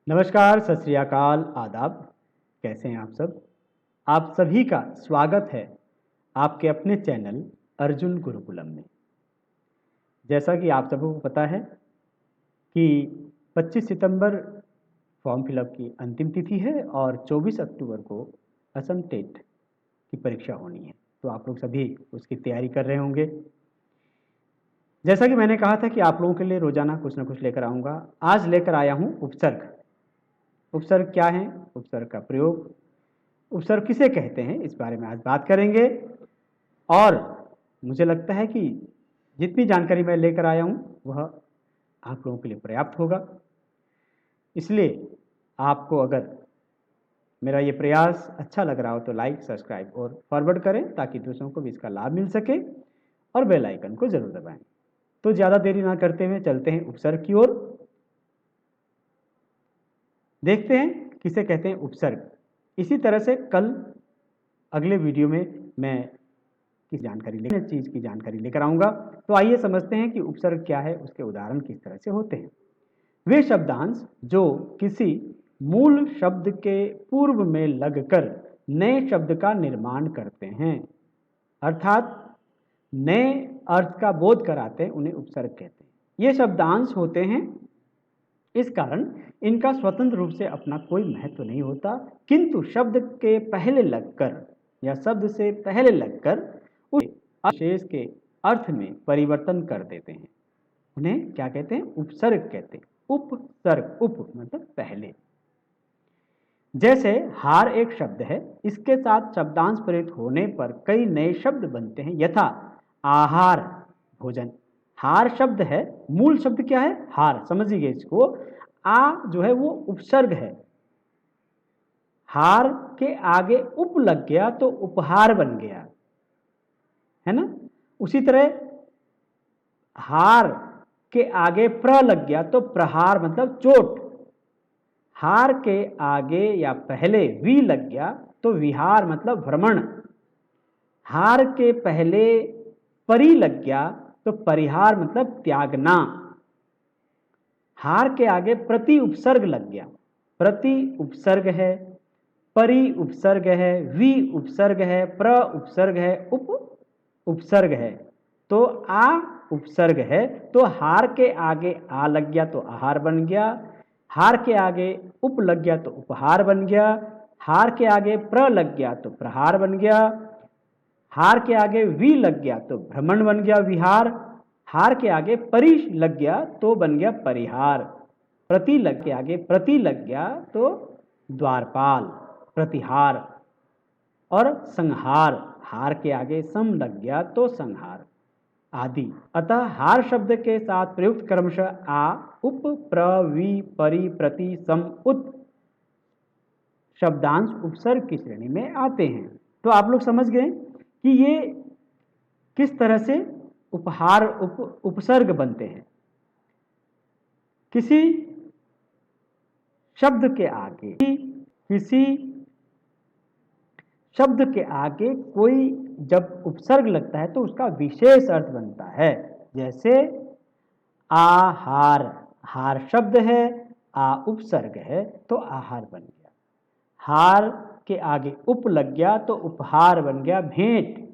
नमस्कार, सत श्री अकाल, आदाब। कैसे हैं आप सब? आप सभी का स्वागत है आपके अपने चैनल अर्जुन गुरुकुलम में। जैसा कि आप सबको पता है कि 25 सितंबर फॉर्म फिलअप की अंतिम तिथि है और 24 अक्टूबर को असम टेट की परीक्षा होनी है। तो आप लोग सभी उसकी तैयारी कर रहे होंगे। जैसा कि मैंने कहा था कि आप लोगों के लिए रोजाना कुछ ना कुछ लेकर आऊँगा। आज लेकर आया हूँ उपसर्ग। उपसर्ग क्या है, उपसर्ग का प्रयोग, उपसर्ग किसे कहते हैं, इस बारे में आज बात करेंगे। और मुझे लगता है कि जितनी जानकारी मैं लेकर आया हूँ वह आप लोगों के लिए पर्याप्त होगा। इसलिए आपको अगर मेरा ये प्रयास अच्छा लग रहा हो तो लाइक, सब्सक्राइब और फॉरवर्ड करें ताकि दूसरों को भी इसका लाभ मिल सके, और बेल आइकन को जरूर दबाएं। तो ज़्यादा देरी ना करते हुए चलते हैं उपसर्ग की ओर। देखते हैं किसे कहते हैं उपसर्ग। इसी तरह से कल अगले वीडियो में मैं किस चीज़ की जानकारी लेकर आऊँगा। तो आइए समझते हैं कि उपसर्ग क्या है, उसके उदाहरण किस तरह से होते हैं। वे शब्दांश जो किसी मूल शब्द के पूर्व में लगकर नए शब्द का निर्माण करते हैं, अर्थात नए अर्थ का बोध कराते हैं, उन्हें उपसर्ग कहते हैं। ये शब्दांश होते हैं, इस कारण इनका स्वतंत्र रूप से अपना कोई महत्व नहीं होता, किंतु शब्द के पहले लगकर या शब्द से पहले लगकर उस विशेष के अर्थ में परिवर्तन कर देते हैं। उन्हें क्या कहते हैं? उपसर्ग कहते हैं। उपसर्ग, उप मतलब पहले। जैसे हार एक शब्द है, इसके साथ शब्दांश प्रयुक्त होने पर कई नए शब्द बनते हैं, यथा आहार, भोजन। हार शब्द है, मूल शब्द क्या है? हार, समझिए इसको। आ जो है वो उपसर्ग है, हार के आगे उप लग गया तो उपहार बन गया, है ना। उसी तरह हार के आगे प्र लग गया तो प्रहार मतलब चोट। हार के आगे या पहले वी लग गया तो विहार मतलब भ्रमण। हार के पहले परी लग गया तो परिहार मतलब त्यागना। हार के आगे प्रति उपसर्ग लग गया, प्रति उपसर्ग है, परि उपसर्ग है, वि उपसर्ग है, प्र उपसर्ग है, उप उपसर्ग है, तो आ उपसर्ग है। तो हार के आगे आ लग गया तो आहार बन गया, हार के आगे उप लग गया तो उपहार बन गया, हार के आगे प्र लग गया तो प्रहार बन गया, हार के आगे वी लग गया तो भ्रमण बन गया, विहार। हार के आगे परि लग गया तो बन गया परिहार। प्रति लग के आगे प्रति लग गया तो द्वारपाल, प्रतिहार। और संहार, हार के आगे सम लग गया तो संहार आदि। अतः हार शब्द के साथ प्रयुक्त क्रमशः आ, उप, प्र, वी, परि, प्रति, सम, उत शब्दांश उपसर्ग की श्रेणी में आते हैं। तो आप लोग समझ गए कि ये किस तरह से उपहार उपसर्ग बनते हैं। किसी शब्द के आगे, किसी शब्द के आगे कोई जब उपसर्ग लगता है तो उसका विशेष अर्थ बनता है। जैसे आहार, हार शब्द है, आ उपसर्ग है तो आहार बन गया। हार के आगे उप लग गया तो उपहार बन गया, भेंट।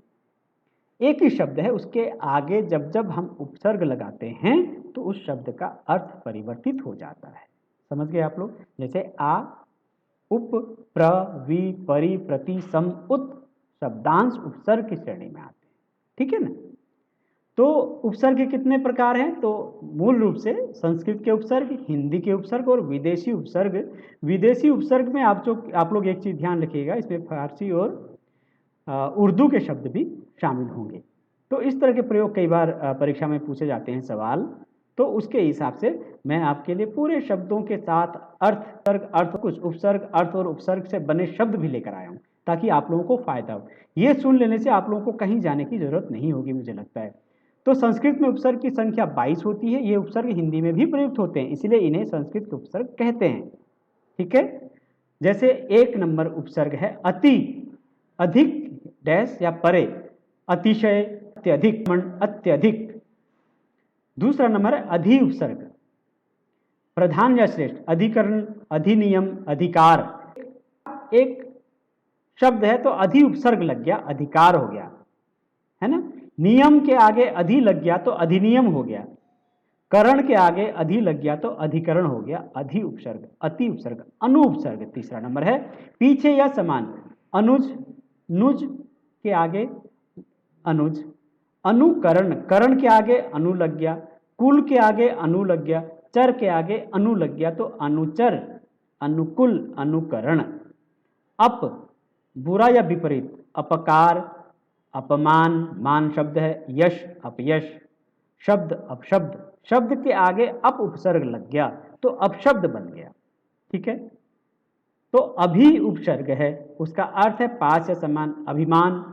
एक ही शब्द है, उसके आगे जब जब हम उपसर्ग लगाते हैं तो उस शब्द का अर्थ परिवर्तित हो जाता है। समझ गए आप लोग? जैसे आ, उप, प्र, वी, परि, प्रति, सम, उत शब्दांश उपसर्ग की श्रेणी में आते हैं। ठीक है ना। तो उपसर्ग के कितने प्रकार हैं? तो मूल रूप से संस्कृत के उपसर्ग, हिंदी के उपसर्ग और विदेशी उपसर्ग। विदेशी उपसर्ग में आप लोग एक चीज़ ध्यान रखिएगा, इसमें फारसी और उर्दू के शब्द भी शामिल होंगे। तो इस तरह के प्रयोग कई बार परीक्षा में पूछे जाते हैं सवाल, तो उसके हिसाब से मैं आपके लिए पूरे शब्दों के साथ अर्थ कुछ उपसर्ग, अर्थ और उपसर्ग से बने शब्द भी लेकर आया हूँ ताकि आप लोगों को फायदा हो। ये सुन लेने से आप लोगों को कहीं जाने की जरूरत नहीं होगी, मुझे लगता है। तो संस्कृत में उपसर्ग की संख्या 22 होती है। ये उपसर्ग हिंदी में भी प्रयुक्त होते हैं, इसलिए इन्हें संस्कृत के उपसर्ग कहते हैं। ठीक है। जैसे एक नंबर उपसर्ग है अति, अधिक डैश या परे, अतिशय, अत्यधिक, अत्यधिक। दूसरा नंबर है अधि उपसर्ग, प्रधान या श्रेष्ठ, अधिकरण, अधिनियम, अधिकार। एक शब्द है तो अधि उपसर्ग लग गया, अधिकार हो गया, है ना। नियम के आगे अधि लग गया तो अधिनियम हो गया। करण के आगे अधि लग गया तो अधिकरण हो गया। अधि उपसर्ग, अति उपसर्ग, अनु उपसर्ग तीसरा नंबर है। पीछे या समान, अनुज, नुज के आगे अनुज। अनुकरण, करण के आगे अनु लग गया, कुल के आगे अनु लग गया, चर के आगे अनु लग गया तो अनुचर, अनुकुल, अनुकरण। अप, बुरा या विपरीत, अपकार, अपमान, मान शब्द है। यश, अपयश, शब्द, अपशब्द, शब्द के आगे अप उपसर्ग लग गया तो अपशब्द बन गया, ठीक है। तो अभी उपसर्ग है, उसका अर्थ है पास या समान, अभिमान।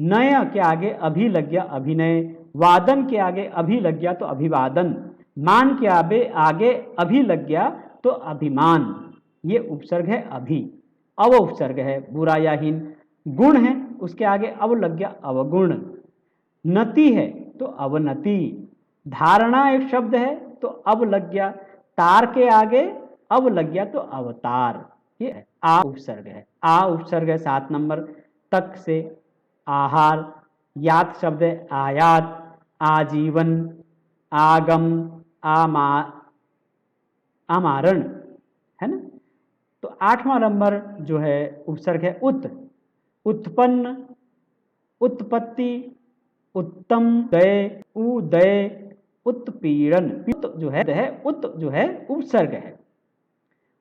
नय के आगे अभी लग गया, अभिनय। वादन के आगे अभी लग गया तो अभिवादन। मान के आगे अभी लग गया तो अभिमान, ये उपसर्ग है अभी। अव उपसर्ग है, बुरा या हीन। गुण है, उसके आगे अव लग गया, अवगुण। नति है तो अवनति। धारणा एक शब्द है तो अब लग गया, तार के आगे अब लग गया तो अवतार, ये है। आ उपसर्ग है, आ उपसर्ग है 7 नंबर। तक से आहार। यात शब्द है, आयात, आजीवन, आगम, आमा, आमारण, है ना। तो 8वां नंबर जो है उपसर्ग है उत। उत्पन्न, उत्पत्ति, उत्तम, दय, उदय, उत्पीड़न। उत जो है उपसर्ग है।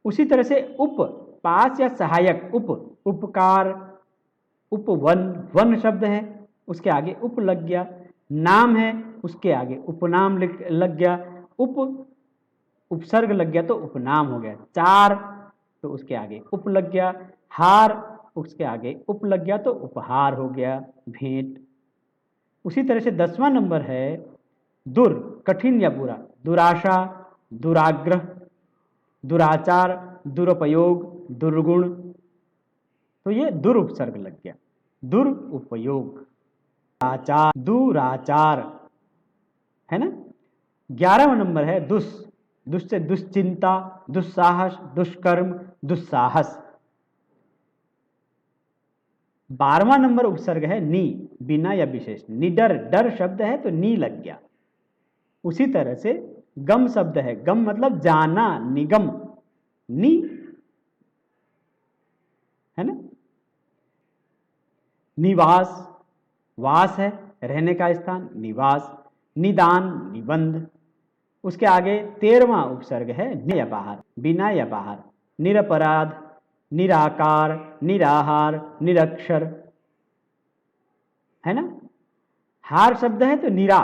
उसी तरह से उप, पास या सहायक, उप, उपकार, उपवन, वन शब्द है उसके आगे उप लग गया। नाम है, उसके आगे उपनाम लग गया। उप उपसर्ग लग गया तो उपनाम हो गया। चार तो उसके आगे उप लग गया। हार, उसके आगे उप लग गया तो उपहार हो गया, भेंट। उसी तरह से 10वां नंबर है दुर, कठिन या बुरा। दुराशा, दुराग्रह, दुराचार, दुरुपयोग, दुर्गुण। तो ये दुरुपसर्ग लग गया, दुरुपयोग। आचार, दुराचार, है ना। 11वां नंबर है दुस, दुस से दुश्चिंता, दुस्साहस, दुष्कर्म, दुस्साहस। 12वां नंबर उपसर्ग है नी, बिना या विशेष। निडर, डर शब्द है तो नी लग गया। उसी तरह से गम शब्द है, गम मतलब जाना, निगम, नी, है ना। निवास, वास है रहने का स्थान, निवास। निदान, निबंध। उसके आगे 13वां उपसर्ग है न या बाहर, बिना या बाहर। निरपराध, निराकार, निराहार, निरक्षर, है ना। हार शब्द है तो निरा,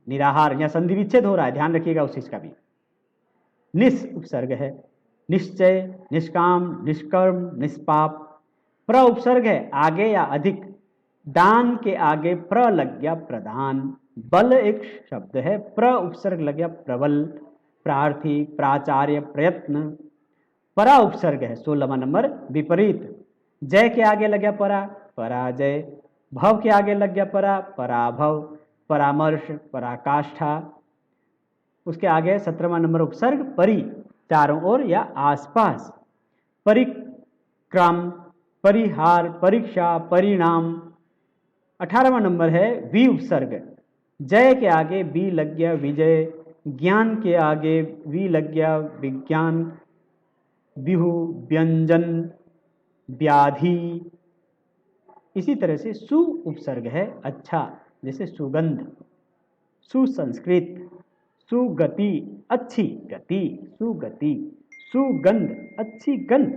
निराहार, यहां संधि विच्छेद हो रहा है, ध्यान रखिएगा उस चीज का भी। निस उपसर्ग है, निश्चय, निष्काम, निष्कर्म, निष्पाप। प्र उपसर्ग है आगे या अधिक। दान के आगे प्र लग गया, प्रदान। बल एक शब्द है, प्र उपसर्ग लग गया, प्रबल, प्रार्थी, प्राचार्य, प्रयत्न। परा उपसर्ग है 16वां नंबर, विपरीत। जय के आगे लग गया परा, पराजय। भव के आगे लग गया परा, पराभव, परामर्श, पराकाष्ठा। उसके आगे 17वां नंबर उपसर्ग परि, चारों ओर या आसपास। परिक्रम, परिहार, परीक्षा, परिणाम। 18वां नंबर है वी उपसर्ग। जय के आगे बी लग गया, विजय। ज्ञान के आगे वी लग गया, विज्ञान। बिहु, व्यंजन, व्याधि। इसी तरह से सु उपसर्ग है अच्छा, जैसे सुगंध, सुसंस्कृत, सुगति, अच्छी गति, सुगति। सुगंध, अच्छी गंध,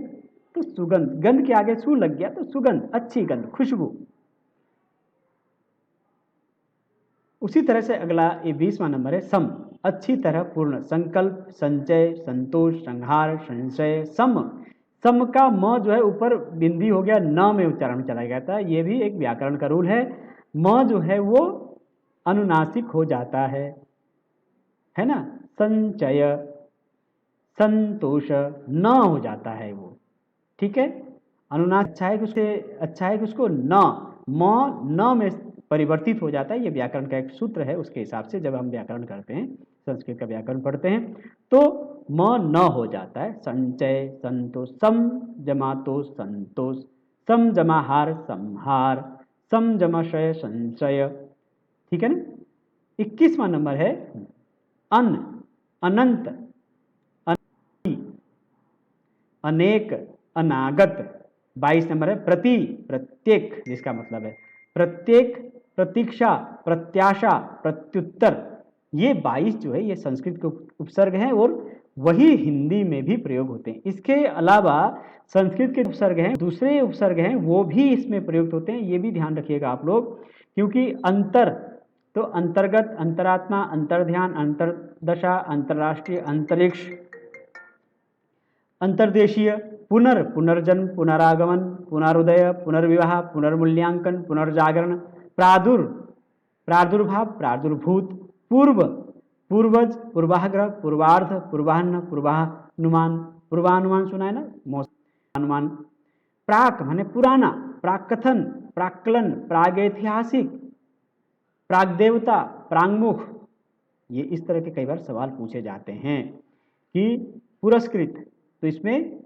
तो सुगंध, गंध के आगे सु लग गया तो सुगंध, अच्छी गंध, खुशबू। उसी तरह से अगला ये 20वां नंबर है सम, अच्छी तरह पूर्ण। संकल्प, संचय, संतोष, संहार, संशय, सम। सम का म जो है ऊपर बिंदी हो गया, न में उच्चारण चला गया था। ये भी एक व्याकरण का रूल है। म जो है वो अनुनासिक हो जाता है ना। संचय, संतोष, न हो जाता है वो, ठीक है। अनुनासिक अच्छा है कि उसको न, म न में परिवर्तित हो जाता है। ये व्याकरण का एक सूत्र है, उसके हिसाब से जब हम व्याकरण करते हैं, संस्कृत का व्याकरण पढ़ते हैं, तो म न हो जाता है। संचय संतोष, सम जमा तो संतोष, सम जमा हार संहार, सम जमा शय संशय। ठीक है ना। 21वां नंबर है अन, अनंत, अनेक, अनागत। 22 नंबर है प्रति, प्रत्येक, जिसका मतलब है प्रत्येक, प्रतीक्षा, प्रत्याशा, प्रत्युत्तर। ये 22 जो है ये संस्कृत के उपसर्ग हैं और वही हिंदी में भी प्रयोग होते हैं। इसके अलावा संस्कृत के उपसर्ग हैं, दूसरे उपसर्ग हैं, वो भी इसमें प्रयुक्त होते हैं। ये भी ध्यान रखिएगा आप लोग, क्योंकि अंतर तो अंतर्गत, अंतरात्मा, अंतर्ध्यान, अंतर्दशा, अंतर्राष्ट्रीय, अंतरिक्ष, अंतर्देशीय, पुनर, पुनर्जन्म, पुनरागमन, पुनरुदय, पुनर्विवाह, पुनर्मूल्यांकन, पुनर्जागरण, प्रादुर, प्रादुर्भाव, प्रादुर्भूत, पूर्व, पूर्वज, पूर्वाग्रह, पूर्वार्ध, पूर्वाह्न, पूर्वानुमान, पूर्वानुमान सुना है ना, मौसमानुमान। प्राक माने पुराना, प्राककथन, प्राक्कलन, प्रागैतिहासिक, प्रागदेवता, प्रांगमुख। ये इस तरह के कई बार सवाल पूछे जाते हैं कि पुरस्कृत, तो इसमें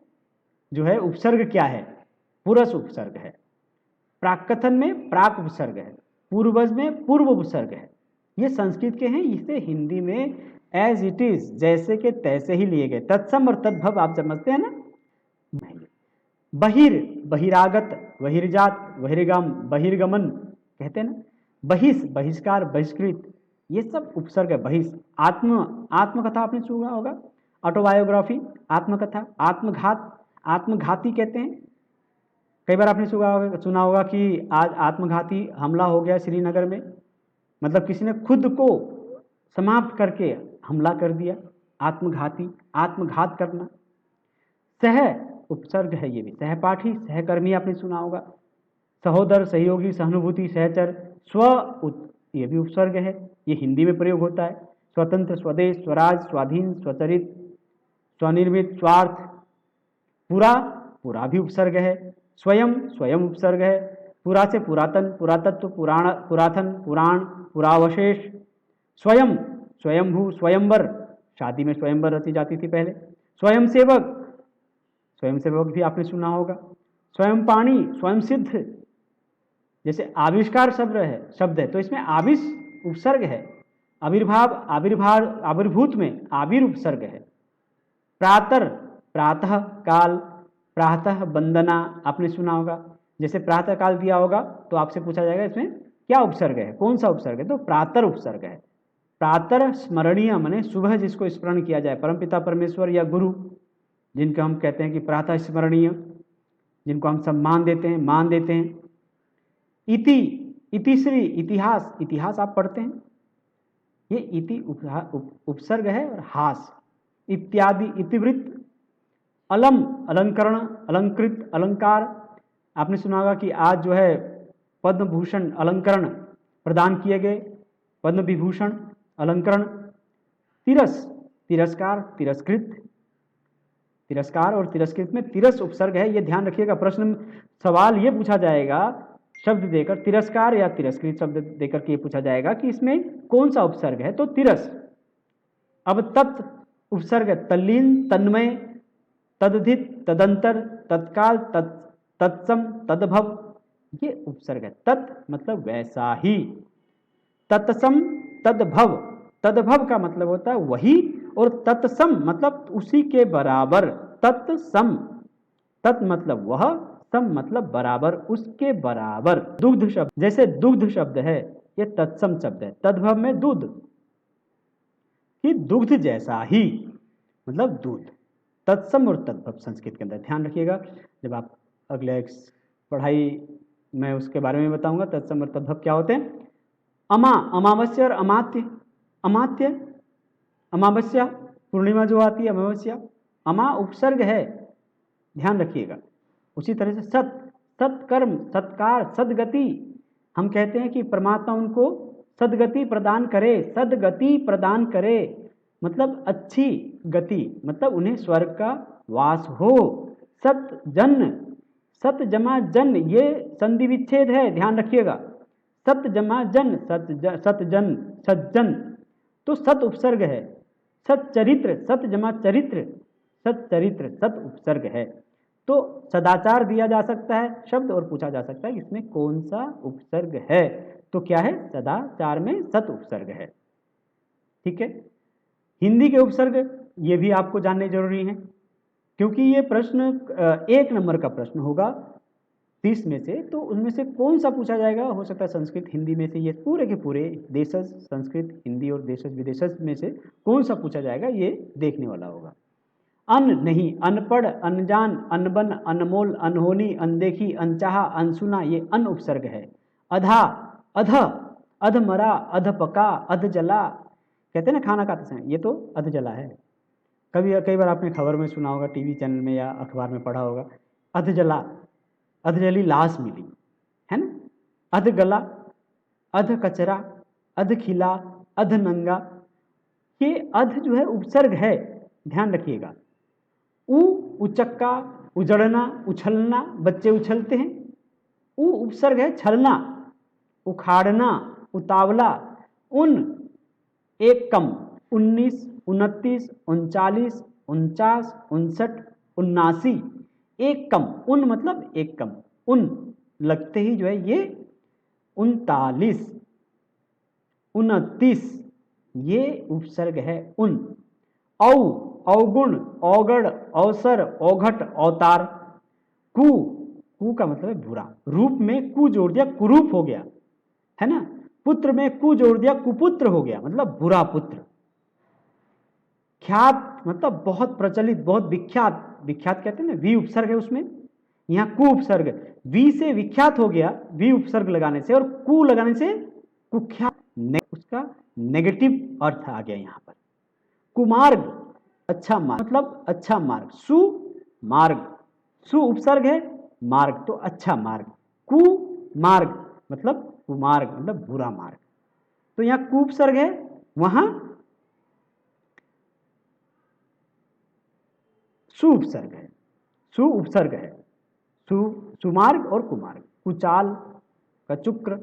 जो है उपसर्ग क्या है, पुरस उपसर्ग है। प्राककथन में प्राक उपसर्ग है, पूर्वज में पूर्व उपसर्ग है। ये संस्कृत के हैं, इसे हिंदी में एज इट इज, जैसे के तैसे ही लिए गए। तत्सम और तद्भव आप समझते हैं ना। बहिर, बहिरागत, बहिर्जात, बहिर्गम, बहिर्गमन कहते हैं ना। बहिष, बहिष्कार, बहिष्कृत, ये सब उपसर्ग है। बहिष, आत्म, आत्मकथा आपने सुना होगा, ऑटोबायोग्राफी, आत्मकथा, आत्मघात, आत्मघाती कहते हैं। कई बार आपने सुना होगा कि आज आत्मघाती हमला हो गया श्रीनगर में, मतलब किसी ने खुद को समाप्त करके हमला कर दिया। आत्मघाती, आत्मघात करना। सह उपसर्ग है, ये भी सहपाठी, सहकर्मी आपने सुना होगा। सहोदर, सहयोगी, सहानुभूति, सहचर। स्व, ये भी उपसर्ग है, ये हिंदी में प्रयोग होता है। स्वतंत्र, स्वदेश, स्वराज, स्वाधीन, स्वचरित, स्वनिर्मित, स्वार्थ। पुरा, पुरा भी उपसर्ग है। स्वयं, स्वयं उपसर्ग है। पुरा से पुरातन, पुरातत्व, पुराण, पुरातन, पुराण, पुरावशेष। स्वयं, स्वयंभू, स्वयंवर, शादी में स्वयंवर रची जाती थी पहले। स्वयंसेवक, स्वयंसेवक भी आपने सुना होगा। स्वयं पाणी, स्वयं सिद्ध, जैसे आविष्कार शब्द है तो इसमें आविष उपसर्ग है। आविर्भाव, आविर्भाव, आविर्भूत में आविर उपसर्ग है। प्रातर, प्रातः काल, प्रातः वंदना आपने सुना होगा। जैसे प्रातः काल दिया होगा तो आपसे पूछा जाएगा इसमें क्या उपसर्ग है, कौन सा उपसर्ग है, तो प्रातर उपसर्ग है। प्रातर स्मरणीय माने सुबह जिसको स्मरण किया जाए, परमपिता परमेश्वर या गुरु, जिनको हम कहते हैं कि प्रातः स्मरणीय, जिनको हम सम्मान देते हैं, मान देते हैं। इति, इतिश्री, इतिहास, इतिहास आप पढ़ते हैं, ये इति उपसर्ग है। और हास, इत्यादि, इतिवृत्त। अलम, अलंकरण, अलंकृत, अलंकार, आपने सुना होगा कि आज जो है पद्म भूषण अलंकरण प्रदान किए गए, पद्म विभूषण अलंकरण। तिरस, तिरस्कार, तिरस्कृत, तिरस्कार और तिरस्कृत में तिरस उपसर्ग है, ये ध्यान रखिएगा। प्रश्न सवाल ये पूछा जाएगा शब्द देकर, तिरस्कार या तिरस्कृत शब्द देकर के ये पूछा जाएगा कि इसमें कौन सा उपसर्ग है, तो तिरस। अब तत् उपसर्ग है, तल्लीन, तन्मय, तदधित, तदंतर, तत्काल, तत्सम, तद्भव, ये उपसर्ग है। तत् मतलब वैसा ही, तत्सम, तद्भव, तद्भव का मतलब होता है वही, और तत्सम मतलब उसी के बराबर। तत्सम, तत् मतलब वह, सम मतलब बराबर, उसके बराबर। दुग्ध शब्द, जैसे दुग्ध शब्द है ये तत्सम शब्द है, तद्भव में दूध, कि दुग्ध जैसा ही मतलब दूध। तत्सम और तद्भव संस्कृत के अंदर ध्यान रखिएगा, जब आप अगले पढ़ाई में उसके बारे में बताऊंगा तत्सम और तद्भव क्या होते हैं। अमा, अमावस्या और अमात्य, अमात्य अमावस्या, पूर्णिमा जो आती है अमावस्या। अमा उपसर्ग है, ध्यान रखिएगा। उसी तरह से सत, सत्कर्म, सत्कार, सदगति, हम कहते हैं कि परमात्मा उनको सदगति प्रदान करे, सदगति प्रदान करे मतलब अच्छी गति, मतलब उन्हें स्वर्ग का वास हो। सत जन, सत जमा जन, ये संधि विच्छेद है, ध्यान रखिएगा। सत जमा जन, सतजन, सज्जन, तो सत उपसर्ग है। सच्चरित्र, सत जमा चरित्र, सच्चरित्र, सत उपसर्ग है। तो सदाचार दिया जा सकता है शब्द और पूछा जा सकता है कि इसमें कौन सा उपसर्ग है। तो क्या है, सदाचार में सत उपसर्ग है। ठीक है। हिंदी के उपसर्ग ये भी आपको जानने जरूरी हैं, क्योंकि ये प्रश्न 1 नंबर का प्रश्न होगा 30 में से, तो उनमें से कौन सा पूछा जाएगा। हो सकता है संस्कृत हिंदी में से, ये पूरे के पूरे देशज, संस्कृत हिंदी और देशज विदेशज में से कौन सा पूछा जाएगा, ये देखने वाला होगा। अन नहीं, अनपढ़, अनजान, अनबन, अनमोल, अनहोनी, अनदेखी, अनचाहा, अनसुना, ये अन उपसर्ग है। अधा, अध, अधमरा, अधपका, अधजला, कहते हैं ना खाना खाते समय, ये तो अधजला है। कई बार आपने खबर में सुना होगा, टीवी चैनल में या अखबार में पढ़ा होगा, अधजला, अधजली लाश मिली, है ना। अधगला, अध कचरा, अध खिला, अध नंगा, ये अध जो है उपसर्ग है, ध्यान रखिएगा। उ, उचक्का, उजड़ना, उछलना, बच्चे उछलते हैं, उ उपसर्ग है छलना, उखाड़ना, उतावला। उन, एक कम, 19, 29, 39, 49, 59, 79, एक कम, उन मतलब एक कम, उन लगते ही जो है ये 39, 29, ये उपसर्ग है उन। औ, अवगुण, अवगण, अवसर, औघट, अवतार। कु, कु का मतलब है बुरा, रूप में कु जोड़ दिया, कुरूप हो गया, है ना। पुत्र में कु जोड़ दिया, कुपुत्र हो गया, मतलब बुरा पुत्र। ख्यात मतलब बहुत प्रचलित, बहुत विख्यात, विख्यात कहते हैं ना, वी उपसर्ग है उसमें, यहाँ कु उपसर्ग, वी से विख्यात हो गया वी उपसर्ग लगाने से, और कु लगाने से कुख्यात, उसका नेगेटिव अर्थ आ गया यहाँ पर। कुमार्ग, अच्छा मार्ग, मतलब अच्छा मार्ग। सुमार्ग, सु उपसर्ग है, मार्ग तो अच्छा मार्ग। कुमार्ग मतलब कुमार्ग, मतलब बुरा मार्ग। तो यहाँ कु उपसर्ग है, वहां सु उपसर्ग है, सु उपसर्ग है। सुमार्ग और कुमार्ग। कुचाल, कचुक्र।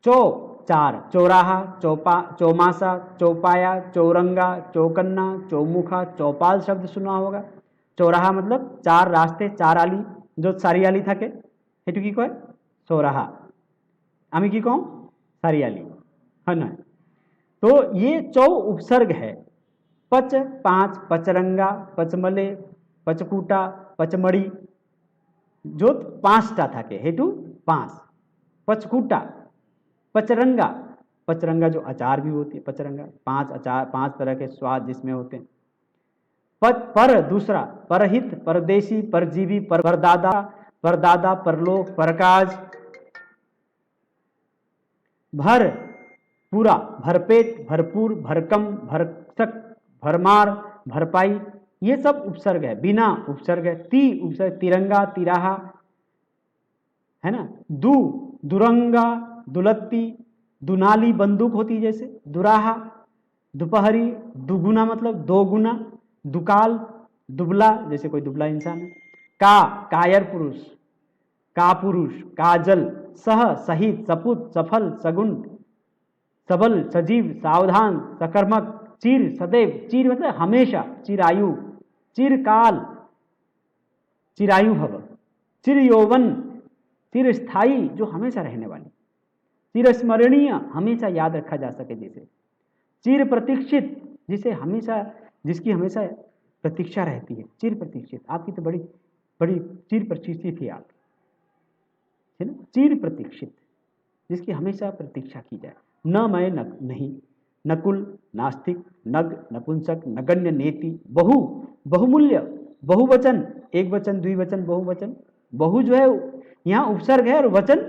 चौ, चार, चौराहा, चौमासा, चौपाया, चौरंगा, चौकन्ना, चौमुखा, चौपाल शब्द सुना होगा। चौराहा मतलब चार रास्ते, चार आली, जो सारियाली থাকে সেটু কি কয় चौराहा, আমি কি कहूँ सारियाली, है ना। तो ये चौ उपसर्ग है। पच, पांच, पचरंगा, पचमले, पचकूटा, पचमड़ी, जो पांचटा থাকে हेतु पांच। पचकूटा, पचरंगा, पचरंगा जो अचार भी होती है, पचरंगा, पांच अचार, पांच तरह के स्वाद जिसमें होते हैं। पर दूसरा, परहित, परदेशी, परजीवी, परदादा, परदादा, परलोक, परकाज। भर, पूरा, भरपेट, भरपूर, भरकम, भरसक, भरमार, भरपाई, ये सब उपसर्ग है। बिना उपसर्ग है। ती उपसर्ग, तिरंगा, तिराहा, है ना। दु, दुरंगा, दुलत्ती, दुनाली बंदूक होती है जैसे, दुराहा, दोपहरी, दुगुना मतलब दो गुना, दुकाल, दुबला जैसे कोई दुबला इंसान है। का, कायर पुरुष, का पुरुष, काजल, सह, सहित, सपुत, सफल, सगुन, सबल, सजीव, सावधान, सकर्मक, चिर, सदैव, चिर मतलब हमेशा, चिरायु, चिरकाल, चिरायु भव, चिर यौवन, चिर स्थायी, जो हमेशा रहने वाली, चिरस्मरणीय, हमेशा याद रखा जा सके जैसे, चिर प्रतीक्षित, जिसे हमेशा, जिसकी हमेशा प्रतीक्षा रहती है, चिर प्रतीक्षित, आपकी तो बड़ी बड़ी चिर प्रतीक्षित थी आप, है ना। चिर प्रतीक्षित, जिसकी हमेशा प्रतीक्षा की जाए। न मैं नहीं, नकुल, नास्तिक, नग, नपुंसक, नगण्य, नेति, बहु, बहुमूल्य, बहुवचन, एक वचन, द्विवचन, बहुवचन। बहु जो है यहाँ उपसर्ग है और वचन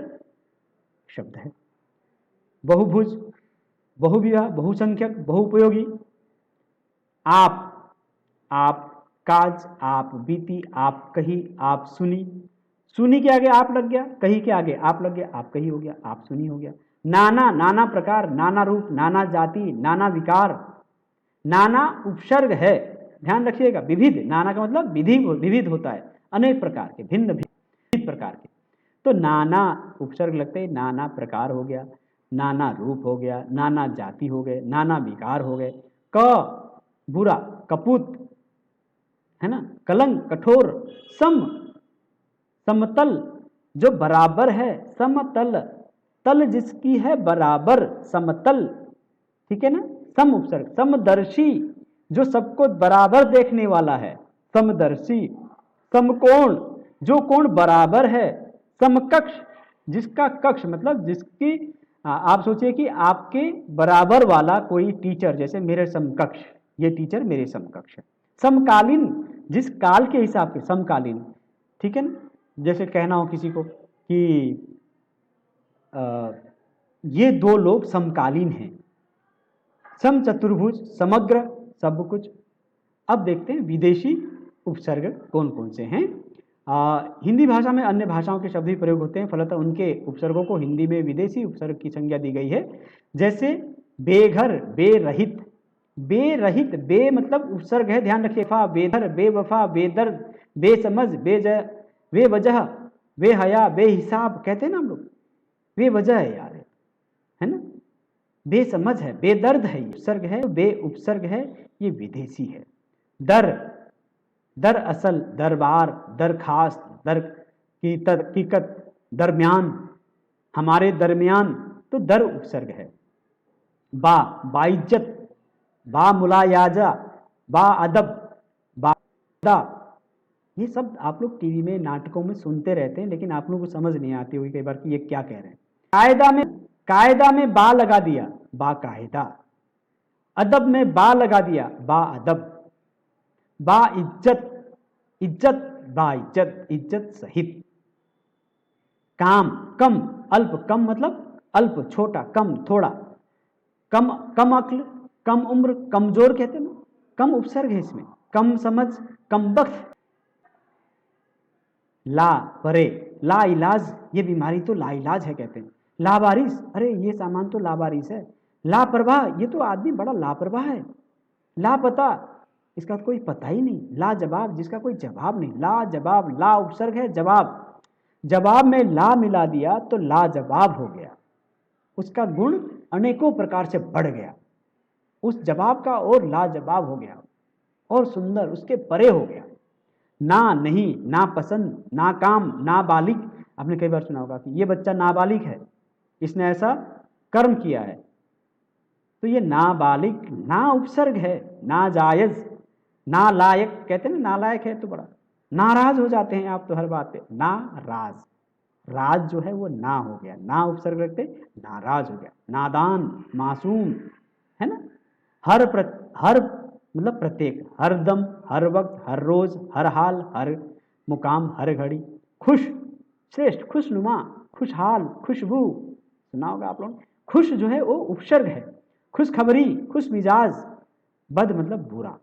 शब्द है। बहुभुज, बहुविवाह, बहुसंख्यक, बहुउपयोगी। आप, आप काज, आप बीती, आप कही, आप सुनी, सुनी के आगे आप लग गया, कही के आगे आप लग गया, आप कही हो गया, आप सुनी हो गया। नाना, नाना प्रकार, नाना रूप, नाना जाति, नाना विकार। नाना उपसर्ग है, ध्यान रखिएगा। विविध, नाना का मतलब विविध होता है, अनेक प्रकार के, भिन्न भिन्न प्रकार के। तो नाना उपसर्ग लगते ही नाना प्रकार हो गया, नाना रूप हो गया, नाना जाति हो गए, नाना विकार हो गए। क बुरा, कपूत, है ना, कलंक, कठोर, सम, समतल जो बराबर है, समतल, तल जिसकी है बराबर, समतल, ठीक है ना। सम उपसर्ग, समदर्शी जो सबको बराबर देखने वाला है, समदर्शी। समकोण जो कोण बराबर है, समकक्ष जिसका कक्ष मतलब जिसकी आप सोचिए कि आपके बराबर वाला कोई टीचर, जैसे मेरे समकक्ष, ये टीचर मेरे समकक्ष है। समकालीन जिस काल के हिसाब से, समकालीन, ठीक है ना। जैसे कहना हो किसी को कि ये दो लोग समकालीन हैं। सम चतुर्भुज, समग्र, सब कुछ। अब देखते हैं विदेशी उपसर्ग कौन कौन से हैं। हिंदी भाषा में अन्य भाषाओं के शब्द भी प्रयोग होते हैं, फलतः उनके उपसर्गों को हिंदी में विदेशी उपसर्ग की संज्ञा दी गई है। जैसे बेघर, बेरहित। बेरहित, बे मतलब उपसर्ग है, ध्यान रखिए। फा, बेधर, बेवफा, बेदर्द, बेसमझ, बेवजह, बेहया, बेहिसाब कहते हैं ना हम लोग, बेवजह है यार, है ना। बेसमझ है, बेदर्द है, उपसर्ग है, बे उपसर्ग है, ये विदेशी है। दर, दरअसल, दरबार, दरखास्त, दर की हकीकत, दरमियान, हमारे दरमियान, तो दर उपसर्ग है। बा, बाइज्जत, बा मुलायाजा, बा अदब, बा, ये सब आप लोग टीवी में नाटकों में सुनते रहते हैं, लेकिन आप लोगों को समझ नहीं आती होगी कई बार कि ये क्या कह रहे हैं। कायदा में बा लगा दिया, बा कायदा। अदब में बा लगा दिया, बा अदब। बा इज्जत, इज्जत, बा इज्जत, इज्जत सहित। काम, कम, अल्प, कम मतलब अल्प, छोटा, कम, थोड़ा। कम, कम अक्ल, कम उम्र, कमजोर कहते हैं ना, कम उपसर्ग है इसमें। कम समझ, कम बख्त। ला परे, ला इलाज, ये बीमारी तो ला इलाज है कहते हैं। लावारिस, अरे ये सामान तो लावारिस है। लापरवाह, ये तो आदमी बड़ा लापरवाह है। लापता, इसका कोई पता ही नहीं। लाजवाब, जिसका कोई जवाब नहीं। लाजवाब, ला उपसर्ग है, जवाब, जवाब में ला मिला दिया तो लाजवाब हो गया, उसका गुण अनेकों प्रकार से बढ़ गया, उस जवाब का और लाजवाब हो गया और सुंदर, उसके परे हो गया। ना नहीं, ना पसंद, नाकाम, नाबालिग। आपने कई बार सुना होगा कि ये बच्चा नाबालिग है, इसने ऐसा कर्म किया है, तो ये नाबालिग, ना उपसर्ग है। नाजायज, नालायक कहते हैं ना, नालायक है तो बड़ा नाराज हो जाते हैं आप तो हर बात पे। नाराज, राज जो है वो ना हो गया, ना उपसर्ग रखते नाराज हो गया। नादान, मासूम, है ना। हर मतलब प्रत्येक, हर दम, हर वक्त, हर रोज, हर हाल, हर मुकाम, हर घड़ी। खुश, श्रेष्ठ, खुशनुमा, खुशहाल, खुशबू, सुना होगा आप लोग। खुश जो है वो उपसर्ग है। खुशखबरी, खुश मिजाज। बद मतलब बुरा,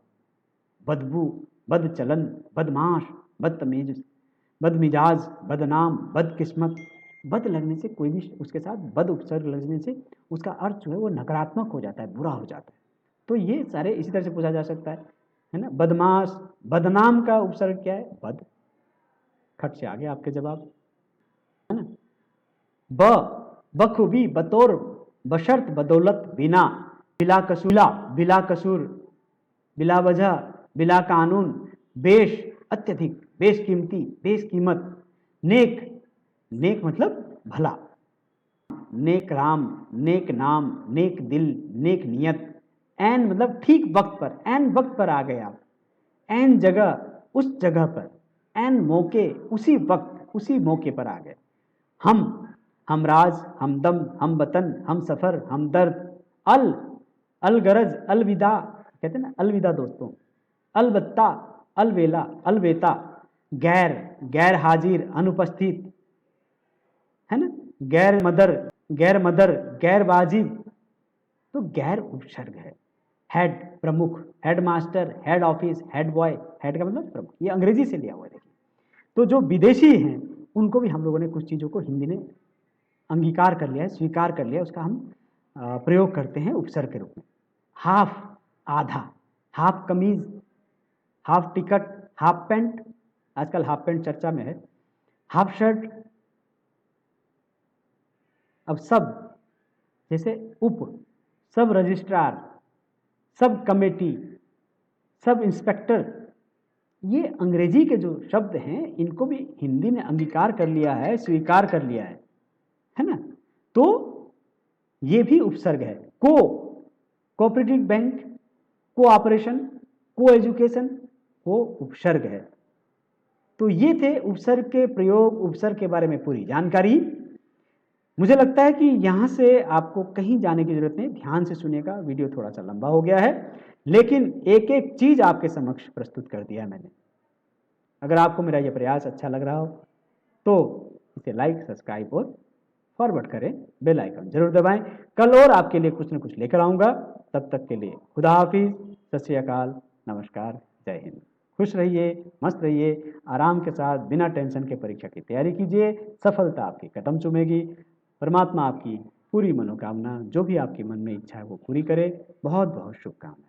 बदबू, बदचलन, बदमाश, बदतमीज, बदमिजाज, बदनाम, बदकिस्मत। बद लगने से कोई भी उसके साथ बद उपसर्ग लगने से उसका अर्थ जो है वो नकारात्मक हो जाता है, बुरा हो जाता है। तो ये सारे इसी तरह से पूछा जा सकता है ना। बदमाश, बदनाम का उपसर्ग क्या है, बद। खट से आ गया आपके जवाब, है ना। बखूबी, बतौर, बशर्त, बदौलत, बिना, बिला कसूला, बिला कसूर, बिला वजह, बिला कानून। बेश, अत्यधिक, बेशकीमती, बेशकीमत। नेक, नेक मतलब भला। नेक राम, नेक नाम, नेक दिल, नेक नियत। एन मतलब ठीक वक्त पर, एन वक्त पर आ गए आप। एन जगह, उस जगह पर। एन मौके, उसी वक्त, उसी मौके पर आ गए। हमराज, हमदम, हम वतन, हम सफर, हमदर्द। अलगरज, अलविदा कहते हैं ना, अलविदा दोस्तों। अलबत्ता, अलवेला, अलवेता। गैर, गैर हाजिर, अनुपस्थित, है ना। गैर मदर, गैर वाजिब, तो गैर उपसर्ग है। हेड, प्रमुख, head master, head office, head boy. Head का मतलब प्रमुख, ये अंग्रेजी से लिया हुआ है देखिए। तो जो विदेशी हैं उनको भी हम लोगों ने कुछ चीज़ों को हिंदी में अंगीकार कर लिया है, स्वीकार कर लिया, उसका हम प्रयोग करते हैं उपसर्ग के रूप में। हाफ, आधा, हाफ कमीज, हाफ टिकट, हाफ पैंट, आजकल हाफ पैंट चर्चा में है। हाफ शर्ट, अब सब जैसे उप, सब registrar, sub committee, sub inspector, ये अंग्रेजी के जो शब्द हैं इनको भी हिंदी ने अंगीकार कर लिया है, स्वीकार कर लिया है ना। तो ये भी उपसर्ग है। कोऑपरेटिव बैंक, कोऑपरेशन, को एजुकेशन, वो उपसर्ग है। तो ये थे उपसर्ग के प्रयोग, उपसर्ग के बारे में पूरी जानकारी। मुझे लगता है कि यहाँ से आपको कहीं जाने की जरूरत नहीं, ध्यान से सुनिएगा। वीडियो थोड़ा सा लंबा हो गया है, लेकिन एक एक चीज आपके समक्ष प्रस्तुत कर दिया है मैंने। अगर आपको मेरा यह प्रयास अच्छा लग रहा हो तो इसे लाइक, सब्सक्राइब और फॉरवर्ड करें, बेल आइकन जरूर दबाएं। कल और आपके लिए कुछ न कुछ लेकर आऊँगा। तब तक के लिए खुदा हाफिज, सत श्री अकाल, नमस्कार, जय हिंद। खुश रहिए, मस्त रहिए, आराम के साथ बिना टेंशन के परीक्षा की तैयारी कीजिए। सफलता आपके कदम चूमेगी। परमात्मा आपकी पूरी मनोकामना, जो भी आपके मन में इच्छा है वो पूरी करे। बहुत बहुत शुभकामनाएं।